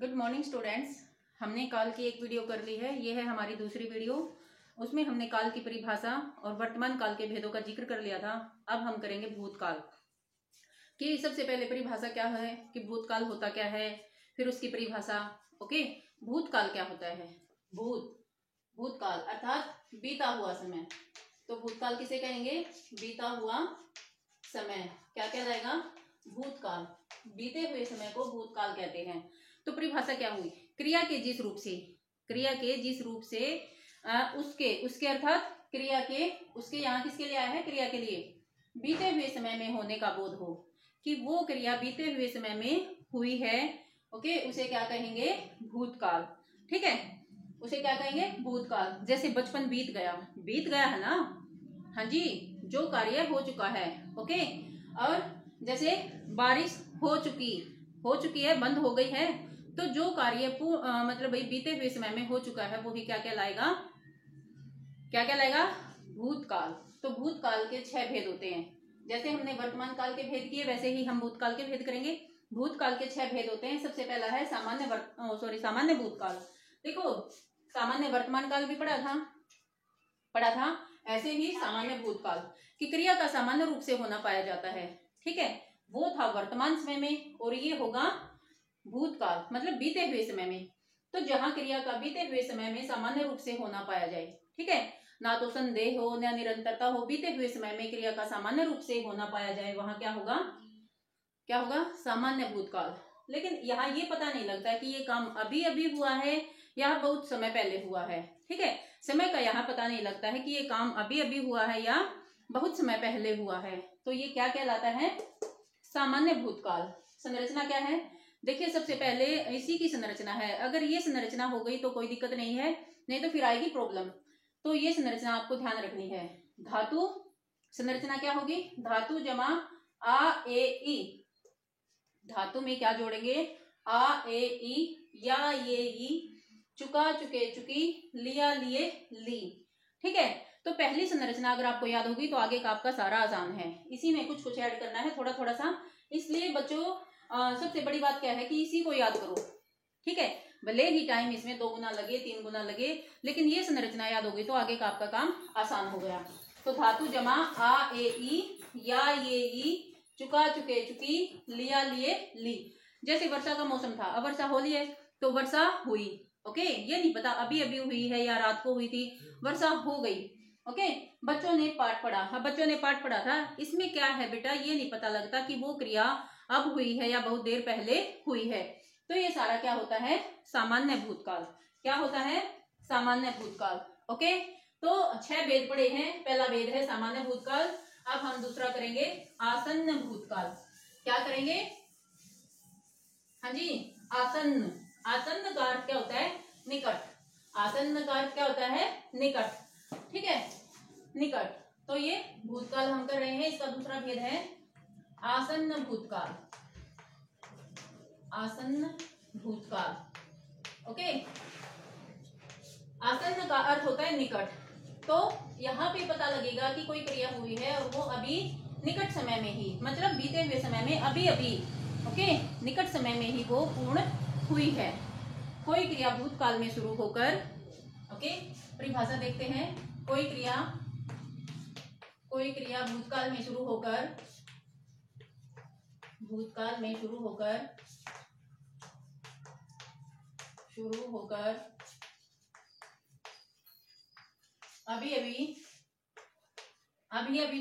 Good morning students. हमने काल की एक वीडियो कर ली है, ये है हमारी दूसरी वीडियो। उसमें हमने काल की परिभाषा और वर्तमान काल के भेदों का जिक्र कर लिया था। अब हम करेंगे भूतकाल कि सबसे पहले परिभाषा क्या है कि भूतकाल होता क्या है, फिर उसकी परिभाषा। ओके, भूतकाल क्या होता है? भूतकाल अर्थात बीता हुआ समय। तो भूतकाल किसे कहेंगे? बीता हुआ समय। क्या कहलाएगा? भूतकाल। बीते हुए समय को भूतकाल कहते हैं। तो परिभाषा क्या हुई? क्रिया के जिस रूप से उसके अर्थात क्रिया के उसके यहाँ किसके लिए आया है? क्रिया के लिए बीते हुए समय में होने का बोध हो कि वो क्रिया बीते हुए समय में हुई है। ओके, उसे क्या कहेंगे? भूतकाल। ठीक है, उसे क्या कहेंगे? भूतकाल। जैसे बचपन बीत गया है ना। हाँ जी, जो कार्य हो चुका है। ओके, और जैसे बारिश हो चुकी है, बंद हो गई है, तो जो कार्य मतलब बीते हुए समय में हो चुका है वो भी क्या कहलाएगा? भूतकाल। तो भूतकाल के 6 भेद होते हैं। जैसे हमने वर्तमान काल के भेद किए वैसे ही हम भूतकाल के भेद करेंगे। भूतकाल के 6 भेद होते हैं। सबसे पहला है सामान्य भूतकाल। देखो, सामान्य वर्तमान काल भी पढ़ा था, ऐसे ही सामान्य भूतकाल की क्रिया का सामान्य रूप से होना पाया जाता है। ठीक है, वो था वर्तमान समय में और ये होगा भूतकाल, मतलब बीते हुए समय में। तो जहां क्रिया का बीते हुए समय में सामान्य रूप से होना पाया जाए, ठीक है, ना तो संदेह हो ना निरंतरता हो, बीते हुए समय में क्रिया का सामान्य रूप से होना पाया जाए, वहां क्या होगा? सामान्य भूतकाल। लेकिन यहाँ ये पता नहीं लगता कि ये काम अभी अभी हुआ है या बहुत समय पहले हुआ है। ठीक है, समय का यहाँ पता नहीं लगता है कि ये काम अभी अभी हुआ है या बहुत समय पहले हुआ है। तो ये क्या कहलाता है? सामान्य भूतकाल। संरचना क्या है? देखिए, सबसे पहले इसी की संरचना है। अगर ये संरचना हो गई तो कोई दिक्कत नहीं है, नहीं तो फिर आएगी प्रॉब्लम। तो ये संरचना आपको ध्यान रखनी है। धातु संरचना क्या होगी? धातु जमा आ ए ई। धातु में क्या जोड़ेंगे? आ ए ई, या ये ई, चुका चुके चुकी, लिया लिए ली। ठीक है, तो पहली संरचना अगर आपको याद होगी तो आगे का आपका सारा आसान है। इसी में कुछ ऐड करना है थोड़ा थोड़ा सा। इसलिए बच्चों, सबसे बड़ी बात क्या है कि इसी को याद करो। ठीक है, भले ही टाइम इसमें 2 गुना लगे 3 गुना लगे, लेकिन ये संरचना याद होगी तो आगे का आपका काम आसान हो गया। तो धातु जमा आ ए ई, या ये ई, चुका चुके चुकी, लिया लिए ली। जैसे वर्षा का मौसम था, अब वर्षा हो रही है तो वर्षा हुई। ओके, ये नहीं पता अभी अभी हुई है या रात को हुई थी, वर्षा हो गई। ओके, बच्चों ने पाठ पढ़ा। हाँ, बच्चों ने पाठ पढ़ा था। इसमें क्या है बेटा, ये नहीं पता लगता कि वो क्रिया अब हुई है या बहुत देर पहले हुई है। तो ये सारा क्या होता है? सामान्य भूतकाल। क्या होता है? सामान्य भूतकाल। ओके, तो 6 भेद पढ़े हैं। पहला भेद है सामान्य भूतकाल। अब हम दूसरा करेंगे आसन्न भूतकाल। क्या करेंगे? हाँ जी, आसन्न। आसन्न का अर्थ क्या होता है? निकट। आसन्न का अर्थ क्या होता है? निकट। ठीक है, निकट। तो ये भूतकाल हम कर रहे हैं। इसका दूसरा भेद है आसन्न भूतकाल। आसन्न भूतकाल। ओके, आसन्न का अर्थ होता है निकट। तो यहाँ पे पता लगेगा कि कोई क्रिया हुई है और वो अभी निकट समय में ही, मतलब बीते हुए समय में, अभी अभी, ओके, निकट समय में ही वो पूर्ण हुई है। कोई क्रिया भूतकाल में शुरू होकर, ओके, परिभाषा देखते हैं। कोई क्रिया भूतकाल में शुरू होकर अभी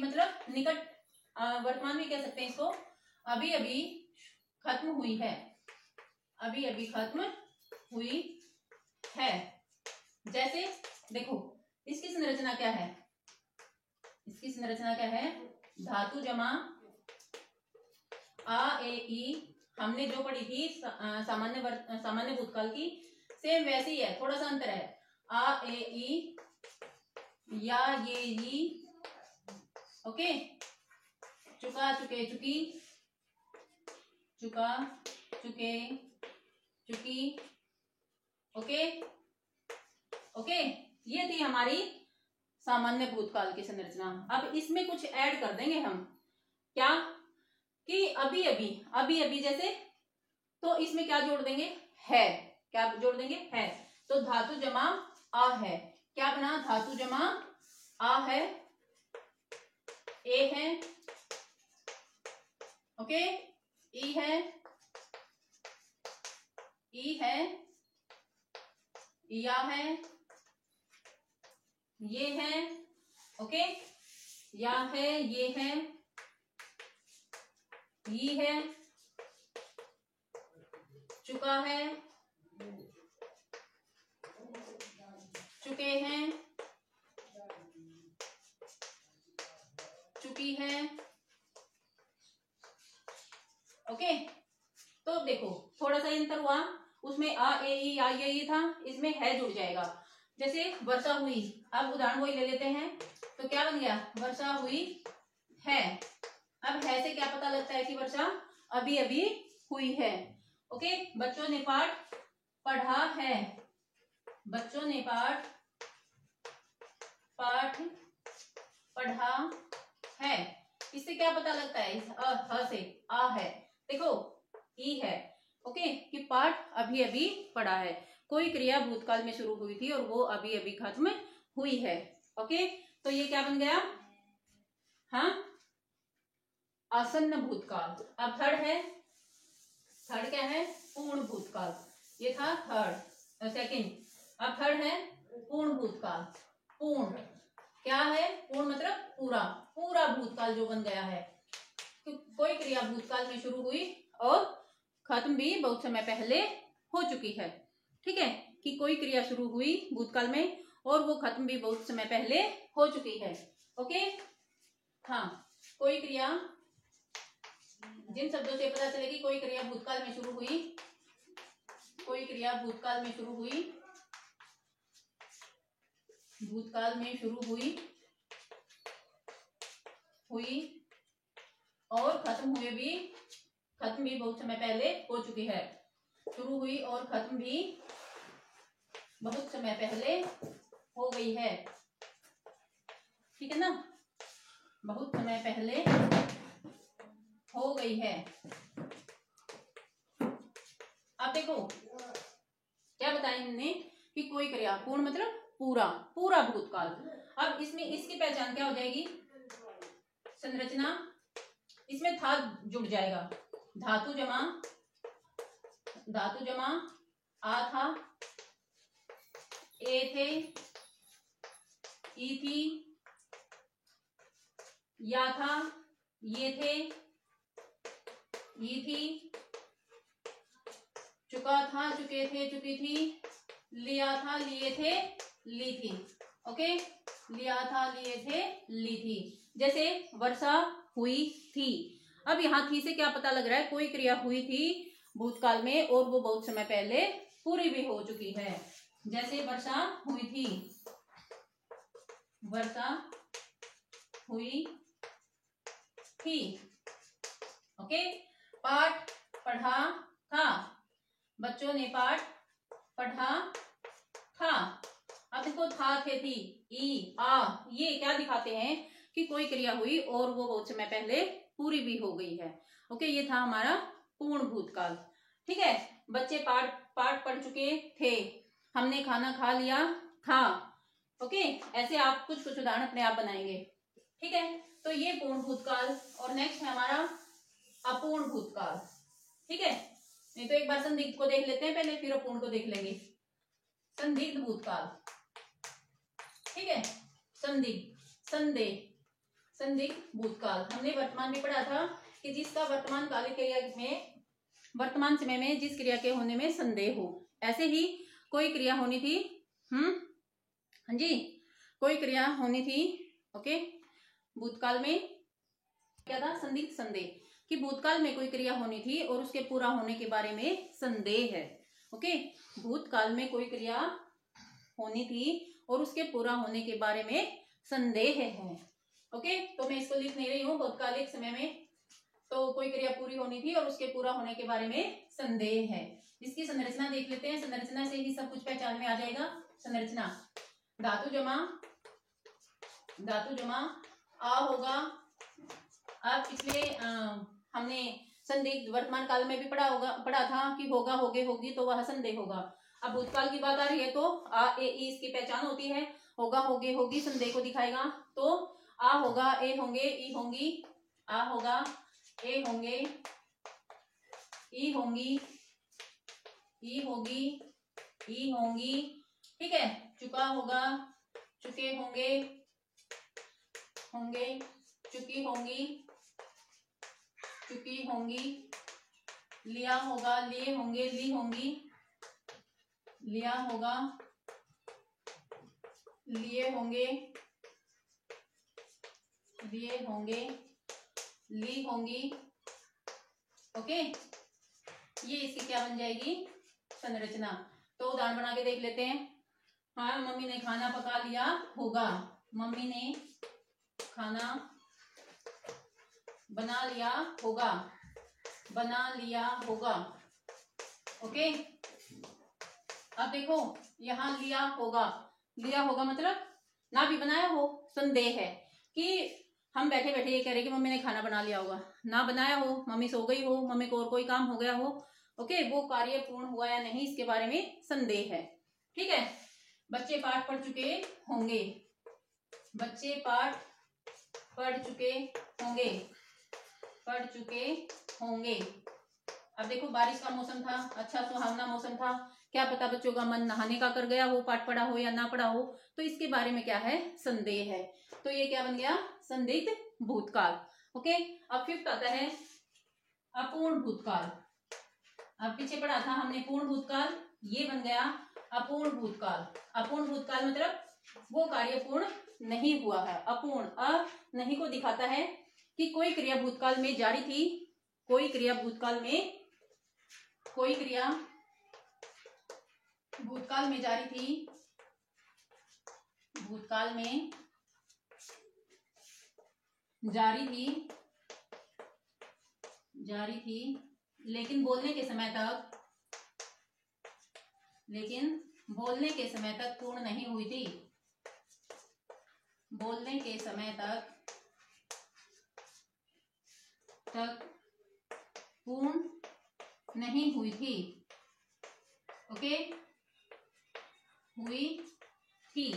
मतलब निकट, वर्तमान में कह सकते हैं इसको, अभी अभी खत्म हुई है। अभी अभी खत्म हुई है। जैसे देखो, इसकी संरचना क्या है? धातु जमा आ ए ई। हमने जो पढ़ी थी सामान्य भूतकाल की, सेम वैसी है, थोड़ा सा अंतर है। आ ए ई, या ये ई, ओके, चुका चुके चुकी, चुका चुके चुकी। ओके, ये थी हमारी सामान्य भूतकाल की संरचना। अब इसमें कुछ ऐड कर देंगे हम। क्या? कि अभी अभी जैसे, तो इसमें क्या जोड़ देंगे? है, क्या जोड़ देंगे, है। तो धातु जमा आ है, क्या बना, धातु जमा आ है, ए है, ओके, ई है, ई है, या है, ये है, ओके, या है, ये है, ये है, चुका है, चुके हैं, चुकी है, ओके। तो देखो थोड़ा सा अंतर हुआ, उसमें आ ए ई आ ये था, इसमें है जुड़ जाएगा। जैसे वर्षा हुई, अब उदाहरण वही ले लेते हैं, तो क्या बन गया, वर्षा हुई है। अब है से क्या पता लगता है कि वर्षा अभी अभी हुई है, ओके। बच्चों ने पाठ पढ़ा है, बच्चों ने पाठ पढ़ा है, इससे क्या पता लगता है, इस ह से आ है, देखो ई है, ओके, कि पाठ अभी अभी पढ़ा है, कोई क्रिया भूतकाल में शुरू हुई थी और वो अभी अभी खत्म हुई है, ओके। तो ये क्या बन गया, हाँ, आसन्न भूतकाल। अब थर्ड है, थर्ड क्या है, पूर्ण भूतकाल, ये था थर्ड, सेकंड। अब थर्ड है पूर्ण भूतकाल। पूर्ण क्या है, पूर्ण मतलब पूरा, पूरा भूतकाल जो बन गया है, कोई क्रिया भूतकाल में शुरू हुई और खत्म भी बहुत समय पहले हो चुकी है, ठीक है, कि कोई क्रिया शुरू हुई भूतकाल में और वो खत्म भी बहुत समय पहले हो चुकी है, ओके। हाँ, कोई क्रिया, जिन शब्दों से पता चलेगी कोई क्रिया भूतकाल में शुरू हुई, कोई क्रिया भूतकाल में शुरू हुई, भूतकाल में शुरू हुई और खत्म भी बहुत समय पहले हो चुकी है, शुरू हुई और खत्म भी बहुत समय पहले हो गई है, ठीक है ना, बहुत समय पहले हो गई है। अब देखो क्या बताया हमने कि कोई क्रिया, पूर्ण मतलब पूरा, पूरा भूतकाल। अब इसमें इसकी पहचान क्या हो जाएगी, संरचना, इसमें था जुड़ जाएगा, धातु जमा आ था, ए थे, ई थी, या था, ये थे, ये थी, चुका था, चुके थे, चुकी थी, लिया था, लिए थे, ली थी, ओके, लिया था, लिए थे, ली थी। जैसे वर्षा हुई थी, अब यहाँ थी से क्या पता लग रहा है, कोई क्रिया हुई थी भूतकाल में और वो बहुत समय पहले पूरी भी हो चुकी है। जैसे वर्षा हुई थी, वर्षा हुई थी, ओके। पाठ पढ़ा था, बच्चों ने पाठ पढ़ा था। अब देखो था, थे, थी, ई, आ, ये क्या दिखाते हैं कि कोई क्रिया हुई और वो बहुत समय पहले पूरी भी हो गई है, ओके। ये था हमारा पूर्ण भूतकाल, ठीक है। बच्चे पाठ पढ़ चुके थे, हमने खाना खा लिया था, ओके। ऐसे आप कुछ उदाहरण अपने आप बनाएंगे, ठीक है। तो ये पूर्ण भूतकाल, और नेक्स्ट है हमारा अपूर्ण भूतकाल, ठीक है। नहीं तो एक बार संदिग्ध को देख लेते हैं पहले, फिर अपूर्ण को देख लेंगे। संदिग्ध भूतकाल, ठीक है, संदिग्ध भूतकाल। हमने वर्तमान में पढ़ा था कि जिसका वर्तमान कालिक क्रिया में, वर्तमान समय में जिस क्रिया के होने में संदेह हो, ऐसे ही कोई क्रिया होनी थी, हाँ जी, कोई क्रिया होनी थी, ओके, भूतकाल में क्या था, संदिग्ध संदेह, कि भूतकाल में कोई क्रिया होनी थी और उसके पूरा होने के बारे में संदेह है, ओके। भूतकाल में कोई क्रिया होनी थी और उसके पूरा होने के बारे में संदेह है, ओके। तो मैं इसको लिख नहीं रही हूँ, भूतकालिक समय में तो कोई क्रिया पूरी होनी थी और उसके पूरा होने के बारे में संदेह है। इसकी संरचना देख लेते हैं, संरचना से ही सब कुछ पहचान में आ जाएगा। संरचना, धातु जमा आ होगा। अब पिछले हमने संदिग्ध वर्तमान काल में भी पढ़ा था कि होगा, होगे, होगी, तो वह संदेह होगा। अब भूतकाल की बात आ रही है तो आ ए ई इसकी पहचान होती है, होगा, होगे, होगी संदेह को दिखाएगा। तो आ होगा, ए होंगे, ई होंगी, आ होगा, ए होंगे, ई होंगी, ई होगी, ई होंगी, ठीक है। चुका होगा, चुके होंगे, होंगे, चुकी होंगी, चुकी होंगी, लिया होगा, लिए होंगे, ली होंगी, लिया होगा, लिए होंगे, लिए होंगे, ली होंगी। ओके, ये इसकी क्या बन जाएगी? संरचना। तो उदाहरण बना के देख लेते हैं। हाँ, मम्मी ने खाना पका लिया होगा, मम्मी ने खाना बना लिया होगा, बना लिया होगा। ओके, अब देखो यहाँ लिया होगा, लिया होगा मतलब ना भी बनाया हो, संदेह है कि हम बैठे बैठे ये कह रहे कि मम्मी ने खाना बना लिया होगा, ना बनाया हो, मम्मी सो गई हो, मम्मी को और कोई काम हो गया हो। ओके, वो कार्य पूर्ण हुआ या नहीं इसके बारे में संदेह है। ठीक है, बच्चे पाठ पढ़ चुके होंगे, बच्चे पाठ पढ़ चुके होंगे, पढ़ चुके होंगे। अब देखो बारिश का मौसम था, अच्छा सुहावना मौसम था, क्या पता बच्चों का मन नहाने का कर गया हो, पाठ पढ़ा हो या ना पढ़ा हो, तो इसके बारे में क्या है? संदेह है। तो ये क्या बन गया? संदिग्ध भूतकाल। ओके, अब फिफ्थ आता है अपूर्ण भूतकाल। अब पीछे पढ़ा था हमने पूर्ण भूतकाल, ये बन गया अपूर्ण भूतकाल। अपूर्ण भूतकाल मतलब वो कार्य पूर्ण नहीं हुआ है। अपूर्ण, अ नहीं को दिखाता है कि कोई क्रिया भूतकाल में जारी थी, कोई क्रिया भूतकाल में, कोई क्रिया भूतकाल में जारी थी, भूतकाल में जारी थी, जारी थी, लेकिन बोलने के समय तक, लेकिन बोलने के समय तक पूर्ण नहीं हुई थी, बोलने के समय तक पूर्ण नहीं हुई थी। ओके, हुई थी।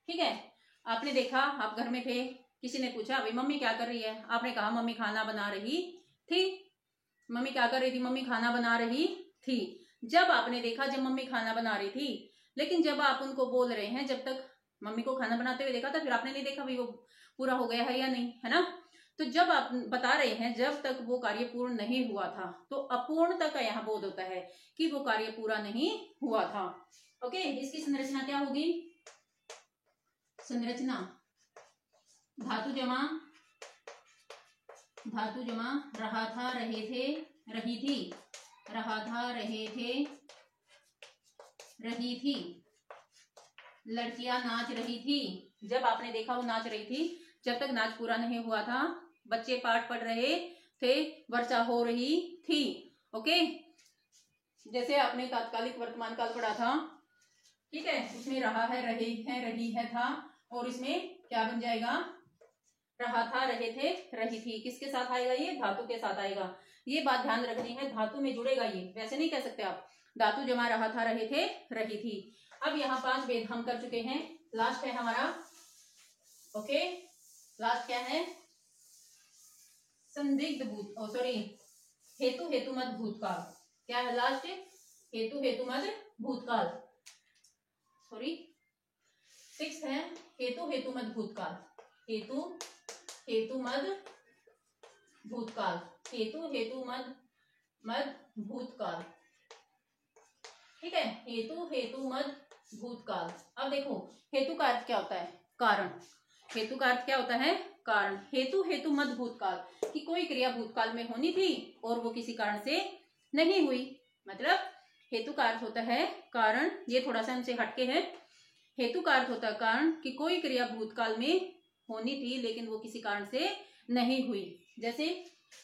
ठीक है, आपने देखा, आप घर में थे, किसी ने पूछा भाई मम्मी क्या कर रही है, आपने कहा मम्मी खाना बना रही थी। मम्मी क्या कर रही थी? मम्मी खाना बना रही थी। जब आपने देखा जब मम्मी खाना बना रही थी, लेकिन जब आप उनको बोल रहे हैं, जब तक मम्मी को खाना बनाते हुए देखा था, फिर आपने नहीं देखा भाई वो पूरा हो गया है या नहीं, है ना। तो जब आप बता रहे हैं जब तक वो कार्य पूर्ण नहीं हुआ था, तो अपूर्णता का यहाँ बोध होता है कि वो कार्य पूरा नहीं हुआ था। ओके, इसकी संरचना क्या होगी? संरचना धातु जमा, धातु जमा रहा था, रहे थे, रही थी, रहा था, रहे थे, रही थी। लड़कियां नाच रही थी, जब आपने देखा वो नाच रही थी, जब तक नाच पूरा नहीं हुआ था। बच्चे पाठ पढ़ रहे थे, वर्षा हो रही थी। ओके, जैसे आपने तात्कालिक वर्तमान काल पढ़ा था, ठीक है, उसमें रहा है, रहे हैं, रही है, था, और इसमें क्या बन जाएगा? रहा था, रहे थे, रही थी। किसके साथ आएगा? ये धातु के साथ आएगा। ये बात ध्यान रखनी है, धातु में जुड़ेगा ये, वैसे नहीं कह सकते आप। धातु जमा रहा था, रहे थे, रही थी। अब यहाँ 5 भेद हम कर चुके हैं, लास्ट है हमारा। ओके, लास्ट क्या है? संदिग्ध हेतु हेतुमत भूतकाल। क्या है लास्ट? हेतु हेतुमत भूतकाल। सॉरी, 6 है हेतु हेतुमत भूतकाल। हेतु हेतुमत भूतकाल, हेतु हेतुमत भूतकाल। ठीक है, हेतु हेतुमत भूतकाल। अब देखो हेतु का अर्थ क्या होता है? कारण। हेतु का अर्थ क्या होता है? कारण। हेतु हेतुमत भूतकाल, कि कोई क्रिया भूतकाल में होनी थी और वो किसी कारण से नहीं हुई। मतलब हेतु का अर्थ होता है कारण, ये थोड़ा सा हमसे हटके है। हेतु का अर्थ होता है कारण, कि कोई क्रिया भूतकाल में होनी थी लेकिन वो किसी कारण से नहीं हुई। जैसे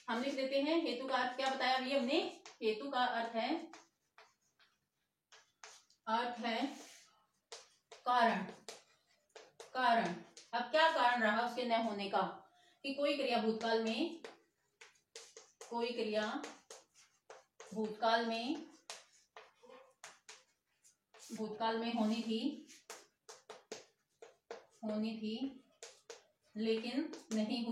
हम लिख देते हैं, हेतु का अर्थ क्या बताया अभी हमने? हेतु का अर्थ है कारण। कारण, अब क्या कारण रहा उसके न होने का? कि कोई क्रिया भूतकाल में कोई क्रिया भूतकाल में होनी थी लेकिन नहीं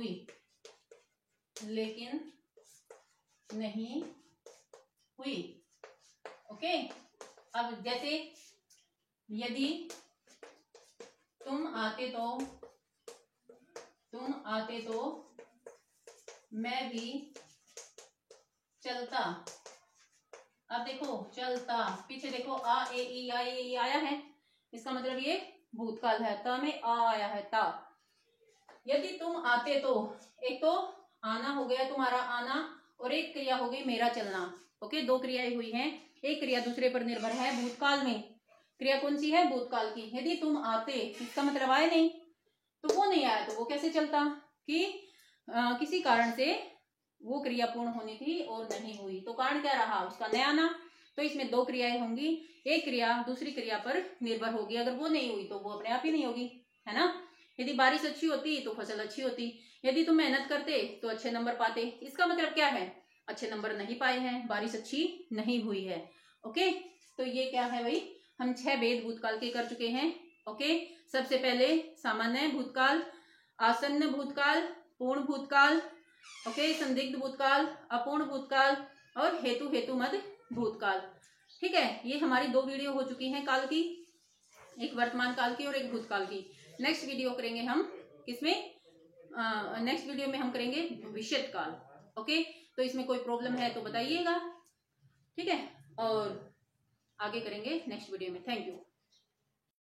हुई। ओके, अब जैसे यदि तुम आते तो मैं भी चलता। अब देखो चलता, पीछे देखो आ ए ई आया है, इसका मतलब ये भूतकाल है। त में आ आया है, ता। यदि तुम आते तो, एक तो आना हो गया तुम्हारा आना, और एक क्रिया हो गई मेरा चलना। ओके, दो क्रियाएं हुई हैं, एक क्रिया दूसरे पर निर्भर है भूतकाल में। क्रिया कौन सी है? भूतकाल की। यदि तुम आते, इसका मतलब आए नहीं, तो वो नहीं आया तो वो कैसे चलता कि किसी कारण से वो क्रिया पूर्ण होनी थी और नहीं हुई। तो कारण क्या रहा? उसका न आना। तो इसमें दो क्रियाएं होंगी, एक क्रिया दूसरी क्रिया पर निर्भर होगी। अगर वो नहीं हुई तो वो अपने आप ही नहीं होगी, है ना। यदि बारिश अच्छी होती तो फसल अच्छी होती, यदि तुम मेहनत करते तो अच्छे नंबर पाते। इसका मतलब क्या है? अच्छे नंबर नहीं पाए हैं, बारिश अच्छी नहीं हुई है। ओके, तो ये क्या है भाई, हम 6 भेद भूतकाल के कर चुके हैं। ओके, सबसे पहले सामान्य भूतकाल, आसन्न भूतकाल, पूर्ण भूतकाल, ओके, संदिग्ध भूतकाल, अपूर्ण भूतकाल और हेतु मद भूतकाल। ठीक है, ये हमारी 2 वीडियो हो चुकी हैं काल की, एक वर्तमान काल की और एक भूतकाल की। नेक्स्ट वीडियो करेंगे हम किसमें? नेक्स्ट वीडियो में हम करेंगे भविष्यत काल। ओके, तो इसमें कोई प्रॉब्लम है तो बताइएगा, ठीक है, और आगे करेंगे नेक्स्ट वीडियो में। Thank you.